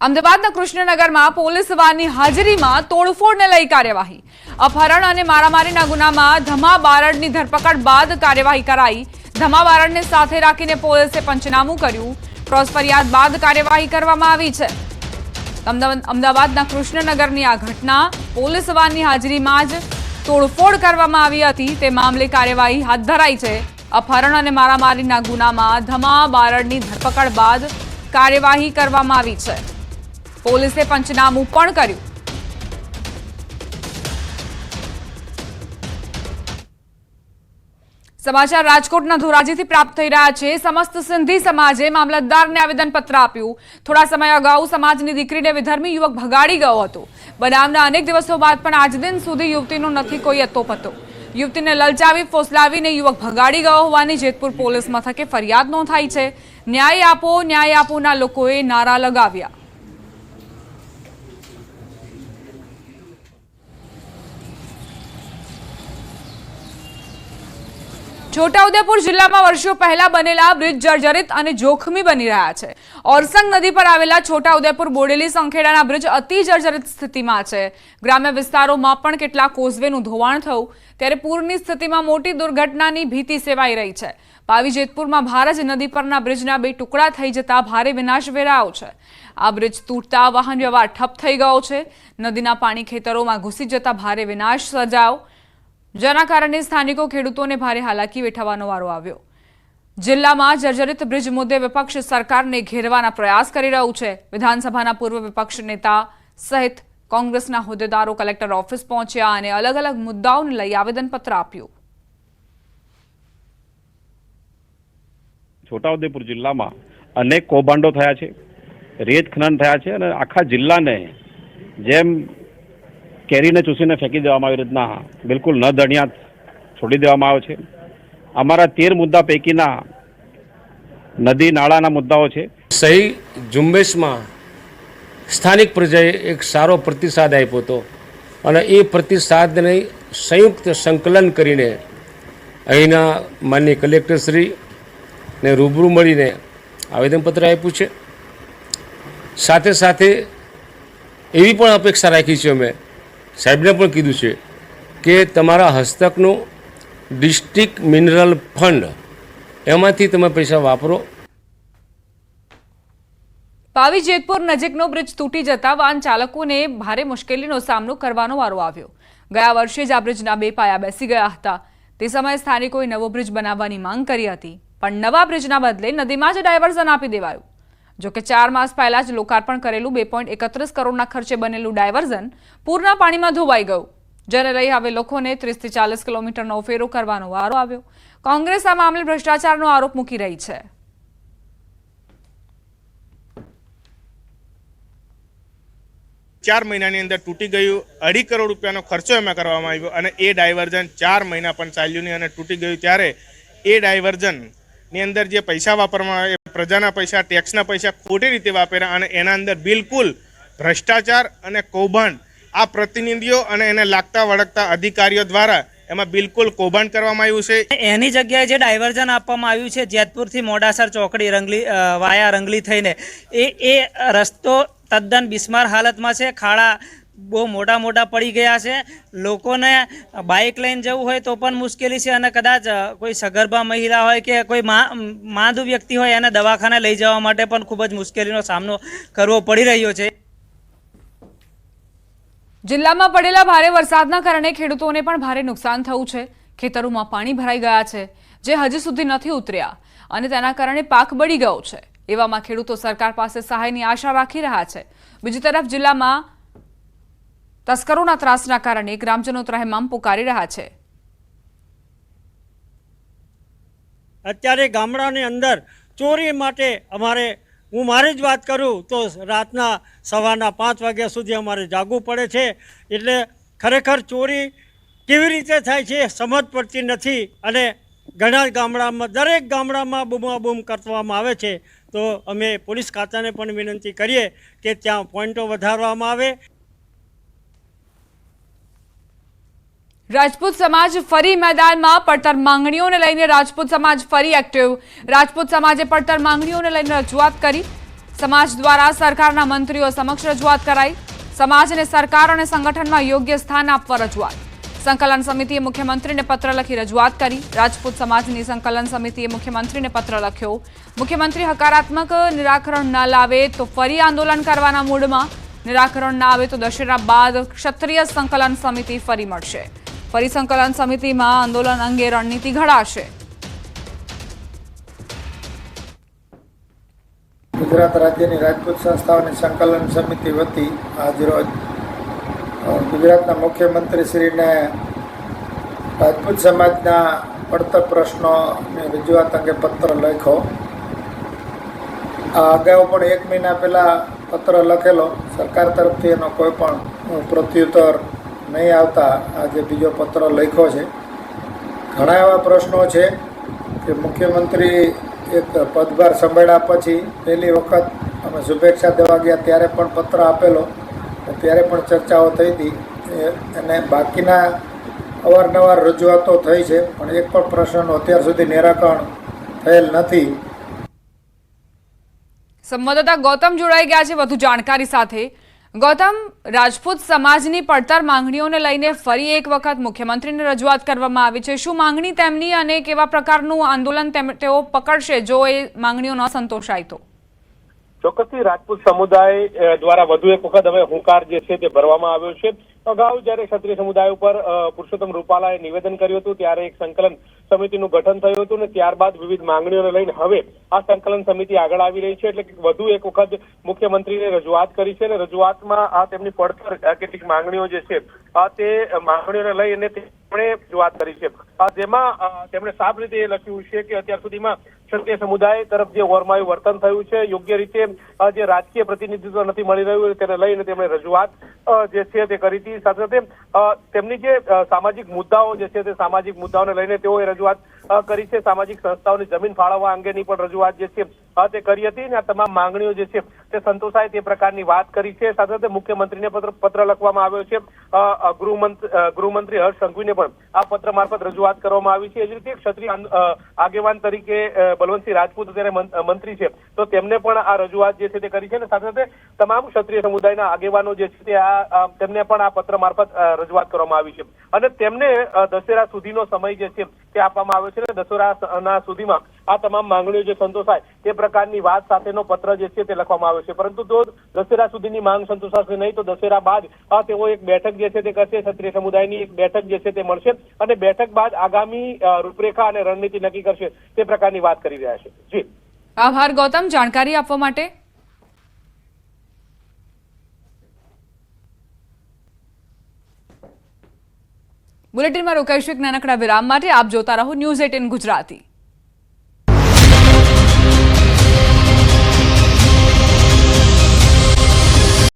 અમદાવાદના કૃષ્ણનગરમાં પોલીસ વાનની હાજરીમાં તોડફોડને લઈ કાર્યવાહી। અપહરણ અને મારામારીના ગુનામાં ધમા બારડની ધરપકડ બાદ કાર્યવાહી કરાઈ। ધમા બારડને સાથે રાખીને પોલીસે પંચનામું કર્યું। ક્રોસ ફરિયાદ બાદ કાર્યવાહી કરવામાં આવી છે। અમદાવાદના કૃષ્ણનગરની આ ઘટના પોલીસ વાનની હાજરીમાં જ તોડફોડ કરવામાં આવી હતી। તે મામલે કાર્યવાહી હાથ ધરાઈ છે। અપહરણ અને મારામારીના ગુનામાં ધમા બારડની ધરપકડ બાદ કાર્યવાહી કરવામાં આવી છે। પોલીસે પંચનામું પણ કર્યું। સમાચાર રાજકોટના ધોરાજીથી પ્રાપ્ત થઈ રહ્યા છે। સમસ્ત સિંધી સમાજે મામલતદારને આવેદનપત્ર આપ્યું। થોડા સમય અગાઉ સમાજની દીકરીને વિધર્મી યુવક ભગાડી ગયો હતો। બનાવના અનેક દિવસો બાદ પણ આજ દિન સુધી યુવતીનો નથી કોઈ અતોપતો। યુવતીને લલચાવી ફોસલાવીને યુવક ભગાડી ગયો હોવાની જેતપુર પોલીસ મથકે ફરિયાદ નોંધાઈ છે। ન્યાય આપોના લોકોએ નારા લગાવ્યા। છોટાઉદેપુર જિલ્લામાં વર્ષો પહેલા બનેલા બ્રિજ જર્જરિત અને જોખમી બની રહ્યા છે। ઓરસંગ નદી પર આવેલા છોટાઉદેપુર બોડેલી સંખેડાના બ્રિજ અતિ જર્જરિત સ્થિતિમાં છે। ગ્રામ્ય વિસ્તારોમાં પણ કેટલાક કોઝવેનું ધોવાણ થયું ત્યારે પૂરની સ્થિતિમાં મોટી દુર્ઘટનાની ભીતિ સેવાઈ રહી છે। પાવી જેતપુરમાં ભારજ નદી પરના બ્રિજના બે ટુકડા થઈ જતા ભારે વિનાશ વેરાયો છે। આ બ્રિજ તૂટતા વાહન વ્યવહાર ઠપ થઈ ગયો છે। નદીના પાણી ખેતરોમાં ઘૂસી જતા ભારે વિનાશ સર્જાયો, જેના કારણે સ્થાનિકો ખેડૂતોને ભારે હાલાકી વેઠવાનો વારો આવ્યો। જિલ્લામાં જર્જરિત બ્રિજ મુદ્દે વિપક્ષ સરકારને ઘેરવાના પ્રયાસ કરી રહ્યું છે। વિધાનસભાના પૂર્વ વિપક્ષ નેતા સહિત કોંગ્રેસના હોદ્દેદારો કલેક્ટર ઓફિસ પહોંચ્યા અને અલગ અલગ મુદ્દાઓને લઈ આવેદનપત્ર આપ્યું। છોટાઉદેપુર જિલ્લામાં અનેક કૌભાંડો થયા છે, રેત ખનન થયા છે અને આખા જિલ્લાને જેમ કેરીને ચૂસીને ફેંકી દેવામાં આવી રીતના બિલકુલ ન દણિયાત છોડી દેવામાં આવ્યો છે। અમારા 13 મુદ્દા પૈકીના નદી નાળાના મુદ્દાઓ છે। સહી ઝુંબેશમાં સ્થાનિક પ્રજાએ એક સારો પ્રતિસાદ આપ્યો હતો અને એ પ્રતિસાદને સંયુક્ત સંકલન કરીને અહીંના માનનીય કલેક્ટરશ્રીને રૂબરૂ મળીને આવેદનપત્ર આપ્યું છે। સાથે સાથે એવી પણ અપેક્ષા રાખી છે, અમે સાહેબને પણ કીધું છે કે તમારા હસ્તકનું ડિસ્ટ્રિક્ટ મિનરલ ફંડ એમાંથી તમે પૈસા વાપરો। પાવી જેતપુર નજીકનો બ્રિજ તૂટી જતા વાહન ચાલકોને ભારે મુશ્કેલીનો સામનો કરવાનો વારો આવ્યો। ગયા વર્ષે જ આ બ્રિજના બે પાયા બેસી ગયા હતા। તે સમયે સ્થાનિકોએ નવો બ્રિજ બનાવવાની માંગ કરી હતી, પણ નવા બ્રિજના બદલે નદીમાં જ ડાયવર્ઝન આપી દેવાયું। જોકે 4 માસ પહેલા જ લોકાર્પણ કરેલું 2.31 કરોડના ખર્ચે બનેલું ડાયવર્ઝન પૂરના પાણીમાં ધોવાઈ ગયું, જેને લઈ હવે લોકોને 30 થી 40 કિલોમીટરનો ફેરો કરવાનો વારો આવ્યો। કોંગ્રેસ આ મામલે ભ્રષ્ટાચારનો આરોપ મૂકી રહી છે। ચાર મહિનાની અંદર તૂટી ગયું। 2.5 કરોડ રૂપિયાનો ખર્ચો એમાં કરવામાં આવ્યો અને એ ડાયવર્ઝન 4 મહિના પણ ચાલ્યું નહીં અને તૂટી ગયું। ત્યારે એ ડાયવર્ઝનની અંદર જે પૈસા વાપરવામાં આવે, પ્રજાના પૈસા, ટેક્સના પૈસા ખોટી રીતે વાપર્યા અને એના અંદર બિલકુલ ભ્રષ્ટાચાર અને કૌભાંડ આ પ્રતિનિધિઓ અને એને લાગતા વળગતા અધિકારીઓ દ્વારા એમાં બિલકુલ કૌભાંડ કરવામાં આવ્યું છે। એની જગ્યાએ જે ડાયવર્ઝન આપવામાં આવ્યું છે જેતપુરથી મોડાસર ચોકડી વાયા રંગલી થઈને એ રસ્તો તદ્દન બિસ્માર હાલતમાં છે। ખાડા બહુ મોટા પડી ગયા છે। લોકોને બાઇક લઈને જવું હોય તો પણ મુશ્કેલી છે અને કદાચ કોઈ સગર્ભા મહિલા હોય કે કોઈ માંદુ વ્યક્તિ હોય એને દવાખાને લઈ જવા માટે પણ ખૂબ જ મુશ્કેલીનો સામનો કરવો પડી રહ્યો છે। જિલ્લામાં પડેલા ભારે વરસાદના કારણે ખેડૂતોને પણ ભારે નુકસાન થયું છે। ખેતરોમાં પાણી ભરાઈ ગયા છે, જે હજી સુધી નથી ઉતર્યા અને તેના કારણે પાક બળી ગયો છે। એવામાં ખેડૂતો સરકાર પાસે સહાયની આશા રાખી રહ્યા છે। બીજી તરફ જિલ્લામાં તસ્કરોના ત્રાસના કારણે ગ્રામજનો ત્રાહિમામ પુકારી રહ્યા છે। અત્યારે ગામડાની અંદર ચોરી માટે હું મારી જ વાત કરું તો રાતના સવારના 5 વાગ્યા સુધી અમારે જાગવું પડે છે। એટલે ખરેખર ચોરી કેવી રીતે થાય છે સમજ પડતી નથી અને ઘણા ગામડામાં દરેક ગામડામાં બૂમાબૂમ કરવામાં આવે છે। તો અમે પોલીસ ખાતાને પણ વિનંતી કરીએ કે ત્યાં પોઈન્ટો વધારવામાં આવે। રાજપૂત સમાજ ફરી મેદાનમાં પડતર માંગણીઓને લઈને રાજપૂત સમાજ ફરી એક્ટિવ। રાજપૂત સમાજે પડતર માંગણીઓને લઈને રજૂઆત કરી। સમાજ દ્વારા સરકારના મંત્રીઓ સમક્ષ રજૂઆત કરાઈ. સમાજને સરકાર અને સંગઠનમાં યોગ્ય સ્થાન આપવા રજૂઆત. સંકલન સમિતિએ મુખ્યમંત્રીને પત્ર લખી રજૂઆત કરી. રાજપૂત સમાજની સંકલન સમિતિએ મુખ્યમંત્રીને પત્ર લખ્યો. મુખ્યમંત્રી હકારાત્મક નિરાકરણ ન લાવે તો ફરી આંદોલન કરવાના મૂડમાં. નિરાકરણ ના આવે તો દશેરા બાદ ક્ષત્રિય સંકલન સમિતિ ફરી મળશે. ફરી સંકલન સમિતિમાં આંદોલન અંગે રણનીતિ ઘડાશે. ગુજરાત રાજ્યની રાજપૂત સંસ્થાઓની સંકલન સમિતિ વતી આજરોજ ગુજરાતના મુખ્યમંત્રીશ્રીને રાજપૂત સમાજના પડતર પ્રશ્નોની રજૂઆત અંગે પત્ર લખ્યો. આ અગાઉ પણ 1 મહિના પહેલાં પત્ર લખેલો. સરકાર તરફથી એનો કોઈ પણ પ્રત્યુત્તર નહીં આવતા આજે બીજો પત્ર લખ્યો છે. ઘણા એવા પ્રશ્નો છે કે મુખ્યમંત્રી એક પદભાર સંભાળ્યા પછી પહેલી વખત અમે શુભેચ્છા દેવા ગયા ત્યારે પણ પત્ર આપેલો, ત્યારે પણ ચર્ચાઓ થઈ હતી અને બાકીના અવારનવાર રજૂઆતો થઈ છે, પણ એક પણ પ્રશ્નનું અત્યાર સુધી નિરાકરણ થયેલ નથી. સંવાદદાતા ગૌતમ જોડાઈ ગયા છે વધુ જાણકારી સાથે. ગૌતમ, રાજપૂત સમાજની પડતર માંગણીઓને લઈને ફરી એક વખત મુખ્યમંત્રીને રજૂઆત કરવામાં આવી છે. શું માંગણી તેમની અને કેવા પ્રકારનું આંદોલન તેઓ પકડશે જો એ માંગણીઓ ન સંતોષાય તો? ચોક્કસથી રાજપૂત સમુદાય દ્વારા વધુ એક વખત હવે હુંકાર જે છે તે ભરવામાં આવ્યો છે. અગાઉ જ્યારે ક્ષત્રિય સમુદાય ઉપર પુરુષોત્તમ રૂપાલાએ નિવેદન કર્યું હતું ત્યારે એક સંકલન સમિતિનું ગઠન થયું હતું અને ત્યારબાદ વિવિધ માંગણીઓને લઈને હવે આ સંકલન સમિતિ આગળ આવી રહી છે. એટલે કે વધુ એક વખત મુખ્યમંત્રીને રજૂઆત કરી છે અને રજૂઆતમાં આ તેમની પડતર કેટલીક માંગણીઓ જે છે તે માંગણીઓને લઈને તેમણે રજૂઆત કરી છે. જેમાં તેમણે સાફ રીતે એ લખ્યું છે કે અત્યાર સુધીમાં ક્ષત્રિય સમુદાય તરફ જે ઓરમાયું વર્તન થયું છે, યોગ્ય રીતે જે રાજકીય પ્રતિનિધિત્વ નથી મળી રહ્યું તેને લઈને તેમણે રજૂઆત જે છે તે કરી હતી. સાથે સાથે તેમની જે સામાજિક મુદ્દાઓ જે છે તે સામાજિક મુદ્દાઓને લઈને તેઓએ રજૂઆત કરી છે. સામાજિક સંસ્થાઓની જમીન ફાળવવા અંગેની પણ રજૂઆત જે છે તે કરી હતી અને આ તમામ માંગણીઓ જે છે તે સંતોષાય તે પ્રકારની વાત કરી છે. સાથે સાથે મુખ્યમંત્રીને પત્ર લખવામાં આવ્યો છે. ગૃહમંત્રી હર્ષ સંઘવીને પણ આ પત્ર મારફત રજૂઆત કરવામાં આવી છે. એ જ રીતે ક્ષત્રિય આગેવાન તરીકે બલવંતસિંહ રાજપૂત અત્યારે મંત્રી છે તો તેમને પણ આ રજૂઆત જે છે તે કરી છે અને સાથે સાથે તમામ ક્ષત્રિય સમુદાયના આગેવાનો જે છે તે તેમને પણ આ પત્ર મારફત રજૂઆત કરવામાં આવી છે અને તેમને દશેરા સુધીનો સમય જે છે તે આપવામાં આવ્યો છે. દશેરાના સુધીમાં આ તમામ માંગણીઓ જે સંતોષાય તે પ્રકારની વાત સાથેનો પત્ર જે છે તે લખવામાં આવ્યો છે. પરંતુ જો દશેરા સુધીની માંગ સંતોષાશે નહીં તો દશેરા બાદ તેઓ એક બેઠક જે છે તે કરશે. ક્ષત્રિય સમુદાયની એક બેઠક જે છે તે મળશે અને બેઠક બાદ આગામી રૂપરેખા અને રણનીતિ નક્કી કરશે તે પ્રકારની વાત કરી રહ્યા છે. જી આભાર ગૌતમ જાણકારી આપવા માટે. બુલેટિનમાં રોકાઈશું એક નાનકડા વિરામ માટે. આપ જોતા રહો ન્યૂઝ 18 ગુજરાતી.